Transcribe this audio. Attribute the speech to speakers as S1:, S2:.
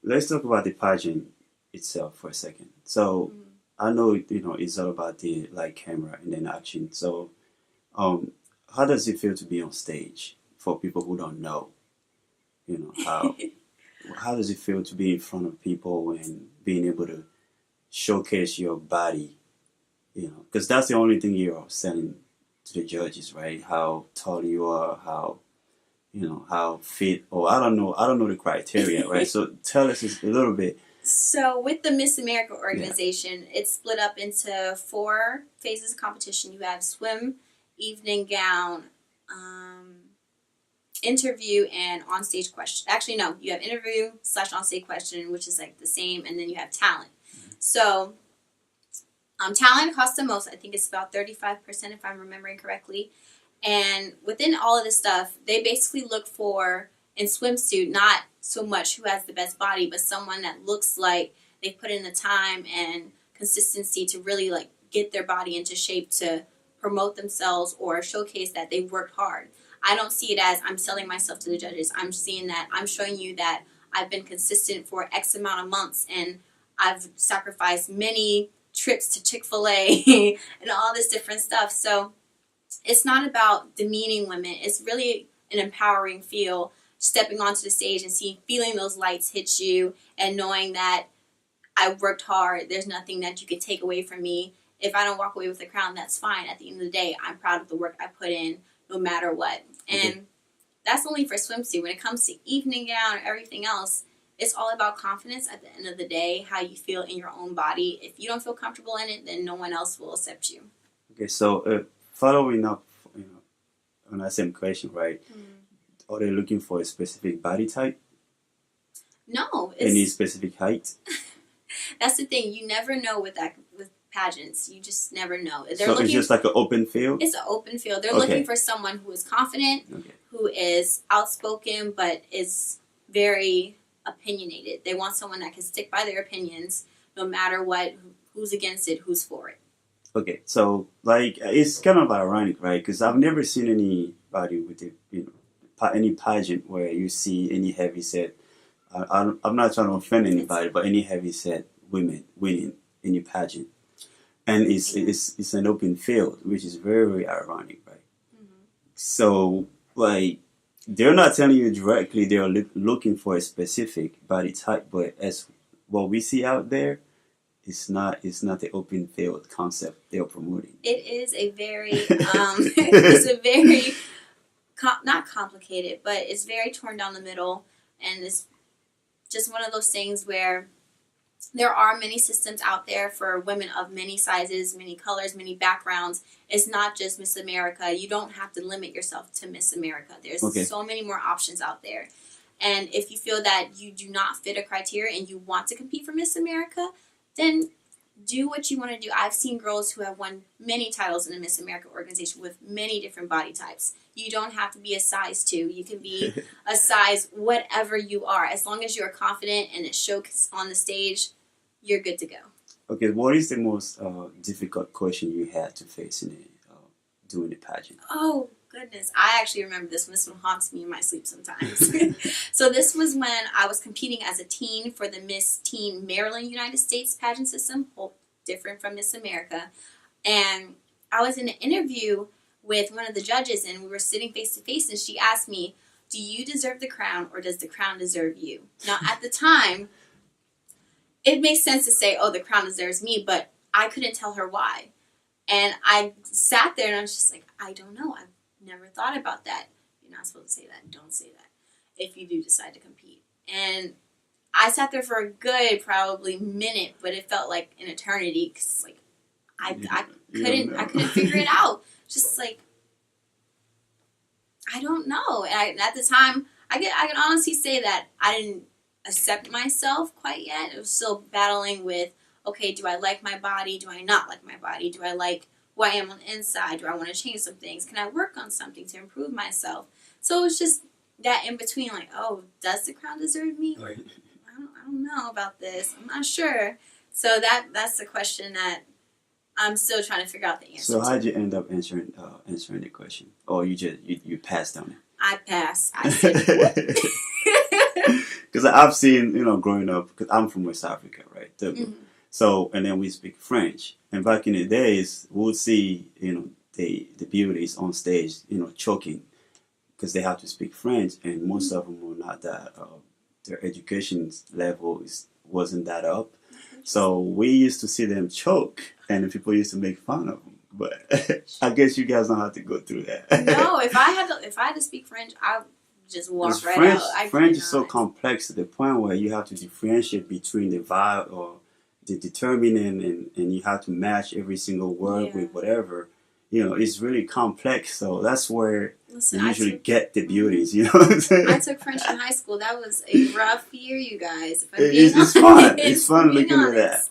S1: let's talk about the pageant itself for a second. So I know it's all about the like camera and then action. So um, how does it feel to be on stage for people who don't know? You know how does it feel to be in front of people and being able to showcase your body? Because that's the only thing you're selling to the judges, right? How tall you are, how fit, or I don't know the criteria, right? So tell us a little bit.
S2: So with the Miss America
S1: Yeah.
S2: organization, it's split up into 4 phases of competition. You have swim, evening gown, interview, and on-stage question. Actually, no, you have interview / on-stage question, which is like the same, and then you have talent. So talent costs the most. I think it's about 35% if I'm remembering correctly. And within all of this stuff, they basically look for, in swimsuit, not so much who has the best body, but someone that looks like they put in the time and consistency to really like get their body into shape to promote themselves or showcase that they've worked hard. I don't see it as I'm selling myself to the judges. I'm seeing that I'm showing you that I've been consistent for X amount of months and I've sacrificed many trips to Chick-fil-A and all this different stuff. So it's not about demeaning women. It's really an empowering feel, stepping onto the stage and feeling those lights hit you and knowing that I worked hard. There's nothing that you can take away from me. If I don't walk away with a crown, that's fine. At the end of the day, I'm proud of the work I put in no matter what. And that's only for swimsuit. When it comes to evening gown or everything else, it's all about confidence at the end of the day, how you feel in your own body. If you don't feel comfortable in it, then no one else will accept you.
S1: Okay, so following up, on that same question, right? Are they looking for a specific body type?
S2: No.
S1: Any specific height?
S2: That's the thing. You never know with pageants. You just never know.
S1: So it's just like an open field?
S2: It's an open field. They're looking for someone who is confident, who is outspoken, but is very opinionated. They want someone that can stick by their opinions no matter what, who's against it, who's for it.
S1: Okay, so like it's kind of ironic, right? Because I've never seen anybody with any pageant where you see any heavy set. I'm not trying to offend anybody, but any heavy set women winning any pageant, and it's an open field, which is very, very ironic, right? So like they're not telling you directly they're looking for a specific body type, but as what we see out there, it's not the open field concept they're promoting.
S2: It is a very it's a very not complicated, but it's very torn down the middle, and it's just one of those things where there are many systems out there for women of many sizes, many colors, many backgrounds. It's not just Miss America. You don't have to limit yourself to Miss America. There's so many more options out there. And if you feel that you do not fit a criteria and you want to compete for Miss America, then do what you want to do. I've seen girls who have won many titles in the Miss America organization with many different body types. You don't have to be a size 2. You can be a size whatever you are. As long as you're confident and it shows on the stage, you're good to go.
S1: Okay, what is the most difficult question you had to face in doing the pageant?
S2: Oh, goodness. I actually remember this one. This one haunts me in my sleep sometimes. So this was when I was competing as a teen for the Miss Teen Maryland United States pageant system, different from Miss America. And I was in an interview with one of the judges, and we were sitting face to face, and she asked me, do you deserve the crown, or does the crown deserve you? Now, at the time, it makes sense to say, oh, the crown deserves me, but I couldn't tell her why. And I sat there, and I was just like, I don't know. I've never thought about that. You're not supposed to say that. Don't say that if you do decide to compete. And I sat there for a good probably minute, but it felt like an eternity because like I couldn't figure it out. Just like I don't know. And at the time, I can honestly say that I didn't accept myself quite yet. I was still battling with, okay, do I like my body? Do I not like my body? Do I like who I am on the inside? Do I want to change some things? Can I work on something to improve myself? So it was just that in between, like, oh, does the crown deserve me? Or, I don't know about this. I'm not sure. So that's the question that I'm still trying to figure out the answer.
S1: So how did you end up answering the question, or you passed on it?
S2: I passed. I said,
S1: Because I've seen, growing up, because I'm from West Africa, right?
S2: Mhm.
S1: So, and then we speak French. And back in the days, we would see, the beauties on stage, choking because they have to speak French, and most of them were not that, their education level wasn't that up. So we used to see them choke, and people used to make fun of them. But I guess you guys don't have to go through that.
S2: No, if I had to speak French, I would just walk right
S1: French,
S2: out.
S1: French is so complex to the point where you have to differentiate between the vowel or the determinant, and you have to match every single word with whatever. It's really complex. So that's where you usually get the beauties. You know what I'm saying?
S2: I took French in high school. That was a rough year, you guys.
S1: It's fun. It's fun looking at that.